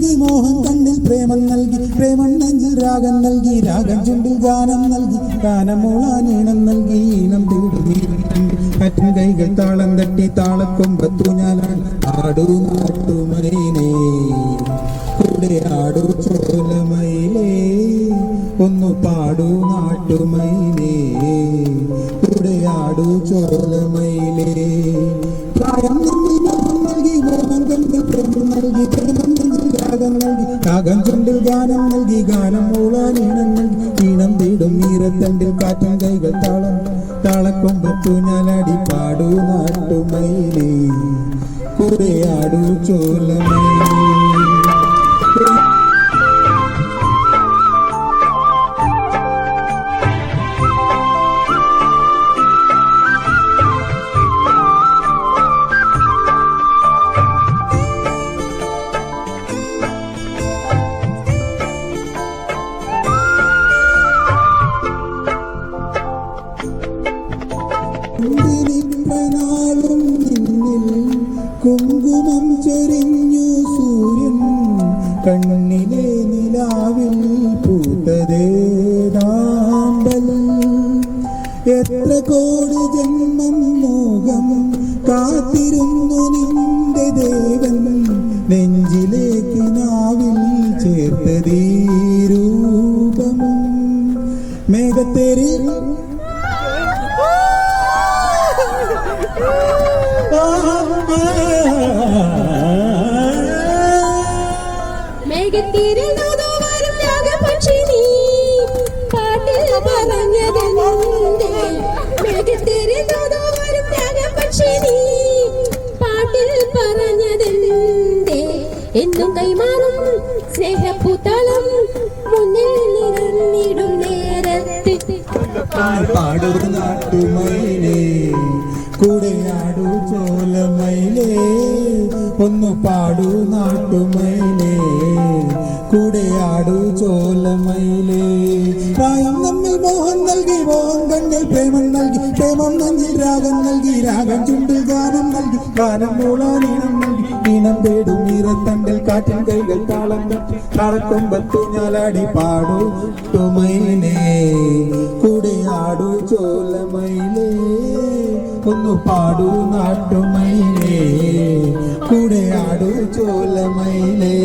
നൽകി മോഹം കണ്ണിൽ പ്രേമം നൽകി പ്രേമം നെഞ്ചിൽ രാഗം നൽകി രാഗം ചുണ്ടിൽ ഗാനം നൽകി ഗാനം മൂളാൻ ഈണം നൽകി ഈണം തേടി കാറ്റും കൈകൾ താളം തട്ടി താളക്കൊമ്പത്തു ഞാനാണ് ആടു നാട്ടുമൈനേ കൂടെ ആടു ചോലമയിലേ ഒന്നു പാടു നാട്ടുമൈനേ കൂടെ ആടു ചോലമയിലേ പ്രായം നൽകി മോഹം കണ്ണിൽ പ്രേമം നൽകി പ്രേമം നെഞ്ചിൽ രാഗം നൽകി രാഗം ചുണ്ടിൽ ഗാനം നൽകി ഗാനം മൂളാൻ ഈണം നൽകി ഈണം തേടും ഈരത്തണ്ടിൽ കാറ്റും കൈകൾ താളം താളക്കൊമ്പത്തു ഞാനാടി പാടു നാട്ടുമയിലേ കൂടെ ആടു ചോലമയിലേ നാളും നിന്നിൽ കുങ്കുമം ചൊരിഞ്ഞു സൂര്യൻ കണ്ണിലെ നിലാവിൽ പൂത്തതേതാമ്പൽ എത്ര കോടി ജന്മം മോഹം കാത്തിരുന്നു നിന്റെ ദേവൻ നെഞ്ചിലേക്ക് നാവിൽ ചേർത്തതീ രൂപം മേഘത്തേരി മേഘത്തീരിൽ വരും രാഗപക്ഷി നീ പാട്ടിൽ പറഞ്ഞതെന്തേ മേഘത്തീരിൽ വരും രാഗപക്ഷി നീ പാട്ടിൽ പറഞ്ഞതെന്തേ എന്നും കൈമാറും സ്നേഹപ്പൂത്താളം മുന്നിൽ നിറഞ്ഞിടും നേരത്ത് പാടു നാട്ടുമയിലേ കൂടെ ആടു ചോലമയിലേ ഒന്നു പാടു നാട്ടുമയിലേ കൂടെ ആടു ചോലമയിലേ പ്രായം നമ്മിൽ മോഹം നൽകി മോഹം കണ്ണിൽ പ്രേമം നൽകി പ്രേമം നെഞ്ചിൽ രാഗം നൽകി രാഗം ചുണ്ടിൽ ഗാനം നൽകി ഗാനം മൂളാൻ ഈണം നൽകി ഈണം തേടും ഈരത്തണ്ടിൽ കാറ്റിൻ കൈകൾ താളം തട്ടി താളക്കൊമ്പത്തു ഞാലാടി പാടു തുമയിലേ കൂടെ ആടു ചോലമയിലേ ഒന്നു പാടു നാട്ടുമയിലേ കൂടെ ആടു ചോലമയിലേ